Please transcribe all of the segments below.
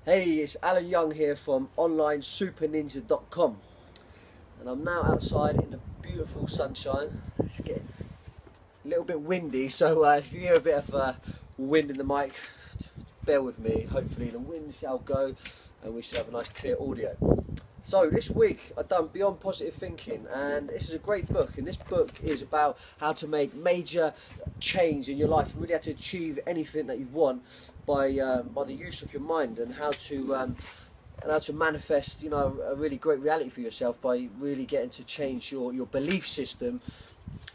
Hey, it's Alan Young here from OnlineSuperNinja.com, and I'm now outside in the beautiful sunshine. It's getting a little bit windy, so if you hear a bit of wind in the mic, bear with me. Hopefully the wind shall go and we should have a nice clear audio. So this week I've done Beyond Positive Thinking, and this is a great book, and this book is about how to make major change in your life, really how to achieve anything that you want by the use of your mind, and how to manifest, you know, a really great reality for yourself by really getting to change your belief system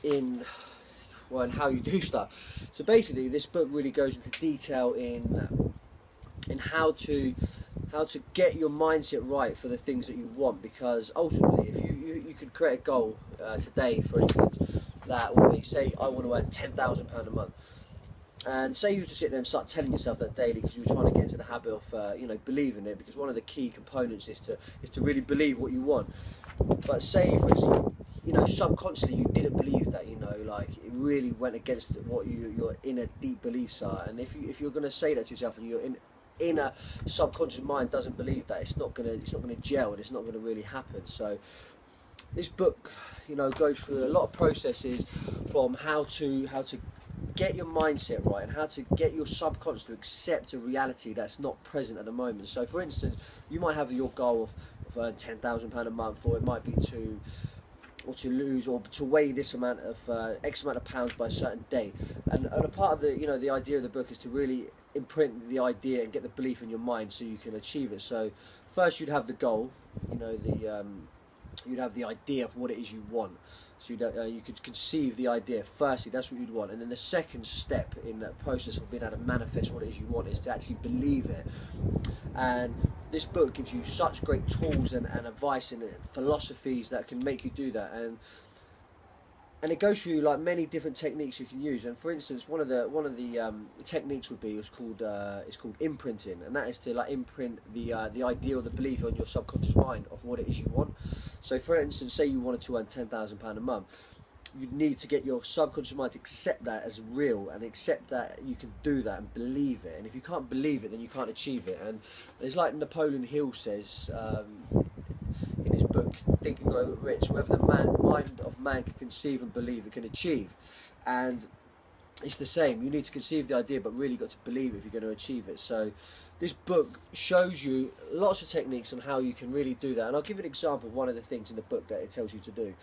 in, well, and how you do stuff. So basically this book really goes into detail in how to get your mindset right for the things that you want, because ultimately if you could create a goal today, for instance, that would be, say I want to earn £10,000 a month, and say you were to sit there and start telling yourself that daily because you're trying to get into the habit of you know, believing it, because one of the key components is to really believe what you want. But say, for instance, you know, subconsciously you didn't believe that, you know, like it really went against what your inner deep beliefs are, and if you're going to say that to yourself and your inner subconscious mind doesn't believe that, it's not gonna gel, and it's not gonna really happen. So this book, you know, goes through a lot of processes, from how to get your mindset right and how to get your subconscious to accept a reality that's not present at the moment. So for instance, you might have your goal of earning £10,000 a month, or it might be to lose or to weigh this amount of X amount of pounds by a certain date. And a part of the, you know, the idea of the book is to really imprint the idea and get the belief in your mind so you can achieve it. So first you'd have the goal, you know, you'd have the idea of what it is you want. So you could conceive the idea. Firstly, that's what you'd want, and then the second step in that process of being able to manifest what it is you want is to actually believe it. And this book gives you such great tools and advice and philosophies that can make you do that, and it goes through like many different techniques you can use. And for instance, one of the techniques would be, it's called imprinting, and that is to like imprint the idea or the belief on your subconscious mind of what it is you want. So for instance, say you wanted to earn £10,000 a month, you'd need to get your subconscious mind to accept that as real, and accept that you can do that and believe it. And if you can't believe it, then you can't achieve it. And it's like Napoleon Hill says in his book Think and Grow Rich, whatever the mind of man can conceive and believe, it can achieve. And it's the same, you need to conceive the idea, but really got to believe it if you're going to achieve it. So this book shows you lots of techniques on how you can really do that, and I'll give you an example of one of the things in the book that it tells you to do.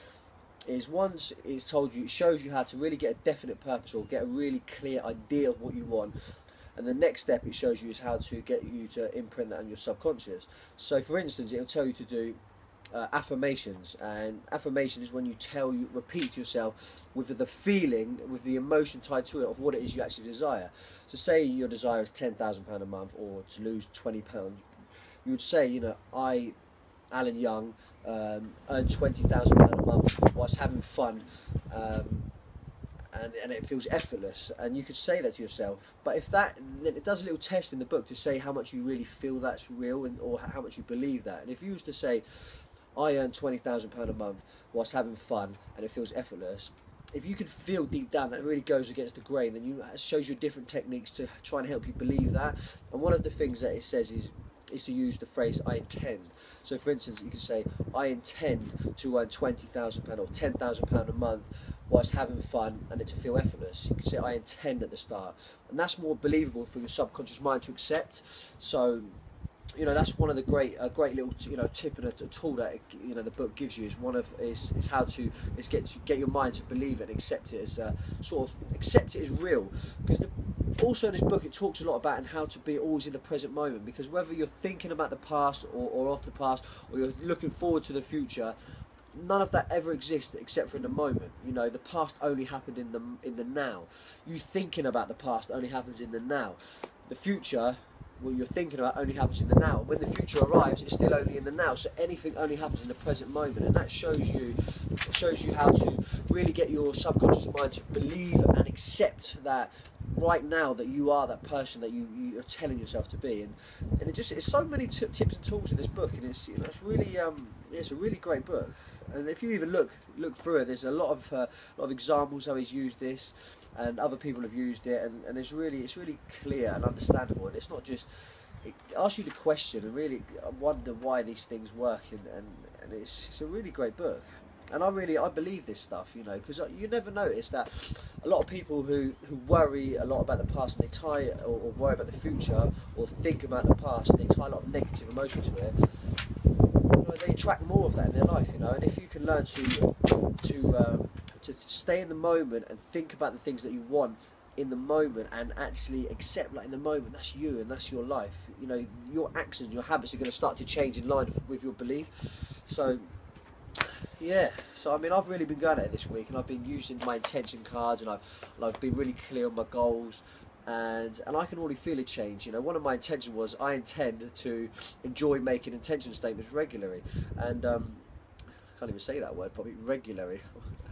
Is once it's told you, it shows you how to really get a definite purpose or get a really clear idea of what you want, and the next step it shows you is how to get you to imprint that on your subconscious. So for instance, it'll tell you to do affirmations, and affirmation is when you repeat to yourself with the feeling, with the emotion tied to it of what it is you actually desire. So say your desire is £10,000 a month, or to lose £20, you would say, you know, I, Alan Young, earn £20,000 a month whilst having fun, and it feels effortless, and you could say that to yourself. But if that, then it does a little test in the book to say how much you really feel that's real, or how much you believe that. And if you was to say, I earn £20,000 a month whilst having fun and it feels effortless, if you could feel deep down that it really goes against the grain, then it shows you different techniques to try and help you believe that. And one of the things that it says is to use the phrase I intend. So for instance, you can say, I intend to earn £20,000 or £10,000 a month whilst having fun and it to feel effortless. You can say I intend at the start, and that's more believable for your subconscious mind to accept. So, you know, that's one of the great little, you know, tip and a tool that, you know, the book gives you, is how to get your mind to believe it and accept it as sort of accept it as real. Because also in this book it talks a lot about how to be always in the present moment, because whether you're thinking about the past or of the past, or you're looking forward to the future, none of that ever exists except for in the moment. You know, the past only happened in the now. You thinking about the past only happens in the now. The future, what you're thinking about, only happens in the now. When the future arrives, it's still only in the now. So anything only happens in the present moment, and that shows you how to really get your subconscious mind to believe and accept that right now, that you are that person that you're telling yourself to be. And it's so many tips and tools in this book, and it's, you know, it's really it's a really great book. And if you even look through it, there's a lot of examples how he's used this, and other people have used it, and it's really clear and understandable. And it's not just it asks you the question and really wonder why these things work, and it's a really great book. And I believe this stuff, you know, because you never notice that a lot of people who worry a lot about the past, and they tie or worry about the future, or think about the past, and they tie a lot of negative emotion to it, you know, they attract more of that in their life, you know. And if you can learn to stay in the moment and think about the things that you want in the moment, and actually accept, like, in the moment, that's you and that's your life, you know, your actions, your habits are going to start to change in line with your belief. So yeah, so I mean, I've really been going at it this week, and I've been using my intention cards, and I've been really clear on my goals, and I can already feel a change. You know, one of my intentions was I intend to enjoy making intention statements regularly, and I can't even say that word, probably regularly,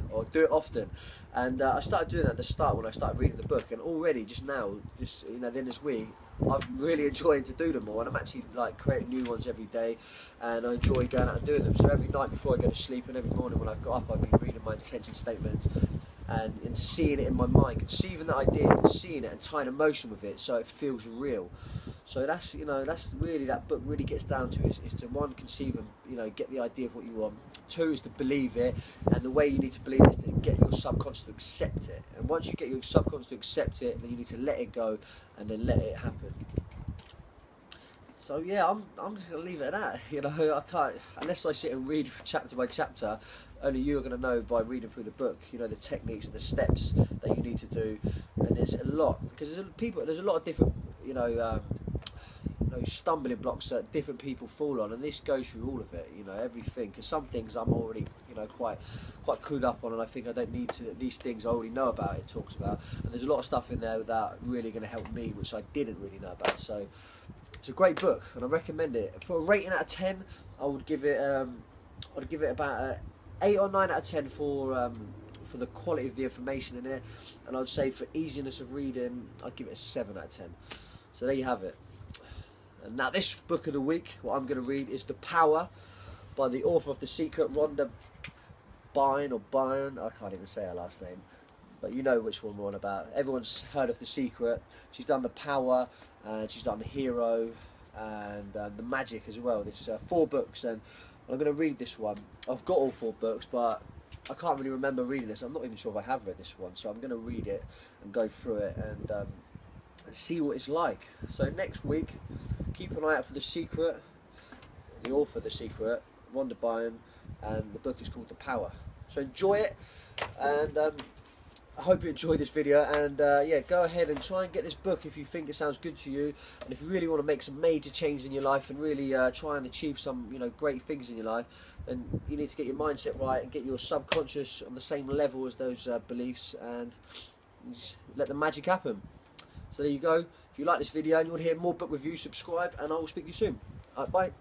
or do it often. And I started doing that at the start when I started reading the book, and already just now, just, you know, then this week, I'm really enjoying to do them more, and I'm actually like creating new ones every day, and I enjoy going out and doing them. So every night before I go to sleep, and every morning when I've got up, I've been reading my intention statements and seeing it in my mind, conceiving that idea, and seeing it and tying emotion with it, so it feels real. So that's, you know, that's really, that book really gets down to is to, one, conceive and, you know, get the idea of what you want. Two is to believe it, and the way you need to believe it is to get your subconscious to accept it. And once you get your subconscious to accept it, then you need to let it go and then let it happen. So yeah, I'm just gonna leave it at that. You know, I can't, unless I sit and read chapter by chapter. Only you are going to know by reading through the book, you know, the techniques and the steps that you need to do. And there's a lot, because there's a lot of different, you know, stumbling blocks that different people fall on, and this goes through all of it, you know, everything. Because some things I'm already, you know, quite clued up on, and I think I don't need to. These things I already know about. It talks about, and there's a lot of stuff in there that really going to help me, which I didn't really know about. So it's a great book, and I recommend it. For a rating out of 10, I would give it about a 8 or 9 out of 10 for the quality of the information in it, and I would say for easiness of reading, I'd give it a 7 out of 10. So there you have it. And now this book of the week, what I'm going to read is The Power by the author of The Secret, Rhonda Byrne. I can't even say her last name, but you know which one we're on about. Everyone's heard of The Secret. She's done The Power, and she's done The Hero, and The Magic as well. There's 4 books, and I'm going to read this one. I've got all 4 books, but I can't really remember reading this. I'm not even sure if I have read this one, so I'm going to read it and go through it and see what it's like. So next week, keep an eye out for The Secret, the author of The Secret, Rhonda Byrne, and the book is called The Power. So enjoy it, and I hope you enjoyed this video, and yeah, go ahead and try and get this book if you think it sounds good to you, and if you really want to make some major changes in your life and really try and achieve some, you know, great things in your life, then you need to get your mindset right and get your subconscious on the same level as those beliefs, and just let the magic happen. So there you go. If you like this video and you want to hear more book reviews, subscribe, and I will speak to you soon. Bye.